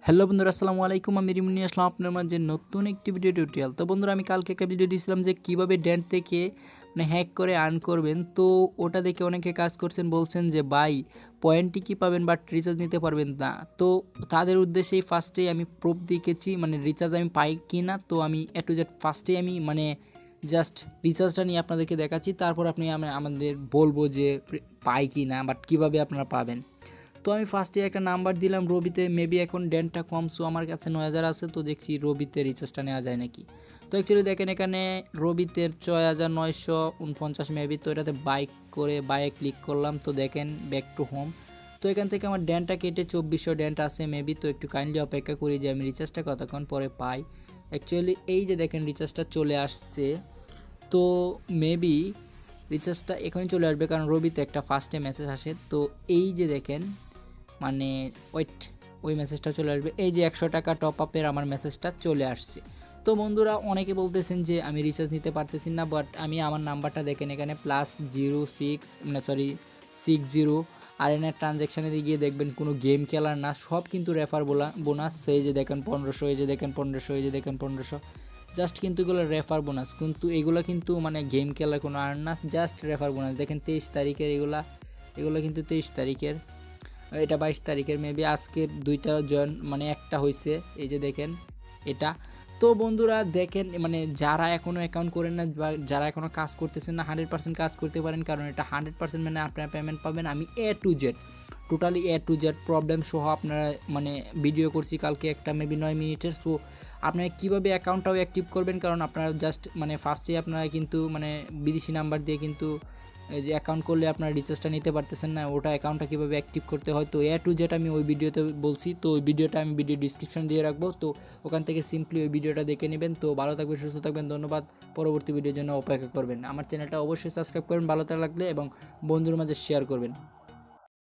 Hello বন্ধুরা, আসসালামু আলাইকুম। আমি রিমু নিয়ে আসলাম আপনার মাঝে নতুন একটি ভিডিও টিউটোরিয়াল। তো বন্ধুরা, আমি কালকে একটা ভিডিও দিয়েছিলাম যে কীভাবে ডেন্ট থেকে হ্যাক করে আর্ন করবেন। তো ওটা দেখে অনেকে কাজ করছেন, বলছেন যে ভাই পয়েন্টটি কী পাবেন বাট রিচার্জ নিতে পারবেন না। তো তাদের উদ্দেশ্যেই ফার্স্টেই আমি প্রুফ দেখেছি, রিচার্জ আমি পাই কি না। তো আমি এ টু জেড ফার্স্টেই আমি জাস্ট রিচার্জটা নিয়ে আপনাদেরকে দেখাচ্ছি, তারপর আপনি আমাদের বলবো যে পাই কি না বাট কীভাবে আপনারা পাবেন। তো আমি ফার্স্টে একটা নাম্বার দিলাম রবিতে, মেবি এখন ডেন্টটা কম, সো আমার কাছে 9000 আছে। তো দেখছি রবিতে রিচার্জটা নেওয়া যায় নাকি। তো অ্যাকচুয়ালি দেখেন এখানে রবিতে 6949 মেবি। তো এটাতে বাইয়ে ক্লিক করলাম। তো দেখেন ব্যাক টু হোম। তো এখান থেকে আমার ডেন্টটা কেটে 2400 ডেন্ট আছে মেবি। তো একটু কাইন্ডলি অপেক্ষা করি যে আমি রিচার্জটা কতক্ষণ পরে পাই। অ্যাকচুয়ালি এই যে দেখেন রিচার্জটা চলে আসছে। তো মেবি রিচার্জটা এখনই চলে আসবে, কারণ রবিতে একটা ফার্স্টে মেসেজ আসে। তো এই যে দেখেন ওই মেসেজটা চলে আসবে। এই যে 100 টাকা টপ আপের আমার মেসেজটা চলে আসছে। তো বন্ধুরা, অনেকে বলতেছেন যে আমি রিচার্জ নিতে পারতেছি না, বাট আমি আমার নাম্বারটা দেখেন এখানে +06 আর এনের ট্রানজ্যাকশানে গিয়ে দেখবেন কোনো গেম খেলার না, সব কিন্তু রেফার বোনাস। এই যে দেখেন 1500, এই যে দেখেন 1500, এই যে দেখেন 1500, জাস্ট কিন্তু এগুলো রেফার বোনাস। কিন্তু এগুলো কিন্তু গেম খেলার কোনো আর্ন না, জাস্ট রেফার বোনাস। দেখেন 23 তারিখের এগুলো কিন্তু 23 তারিখের, এটা 22 তারিখের মেবি। আজকের দুইটা একটা হয়েছে, এই যে দেখেন এটা। তো বন্ধুরা দেখেন, যারা এখনও অ্যাকাউন্ট করেন না বা যারা এখনও কাজ করতেছেন না, 100% কাজ করতে পারেন, কারণ এটা 100% আপনারা পেমেন্ট পাবেন। আমি totally A to Z problem সহ আপনারা ভিডিও করছি কালকে একটা মেবি 9 মিনিটের। সো আপনারা কীভাবে অ্যাকাউন্টটাও অ্যাক্টিভ করবেন, কারণ আপনারা জাস্ট ফার্স্টে আপনারা কিন্তু বিদেশি নাম্বার দিয়ে কিন্তু এই যে অ্যাকাউন্ট করলে আপনারা রিচার্জটা নিতে পারতেছেন না, ওটা অ্যাকাউন্টটা কীভাবে অ্যাক্টিভ করতে হয়। তো এ টু জেড আমি ওই ভিডিওতে বলছি। তো ওই ভিডিওটা আমি ভিডিও ডিসক্রিপশন দিয়ে রাখবো, তো ওখান থেকে সিম্পলি ওই ভিডিওটা দেখে নেবেন। তো ভালো থাকবেন, সুস্থ থাকবেন, ধন্যবাদ। পরবর্তী ভিডিওর জন্য অপেক্ষা করবেন। আমার চ্যানেলটা অবশ্যই সাবস্ক্রাইব করবেন ভালো লাগলে, এবং বন্ধুর মাঝে শেয়ার করবেন।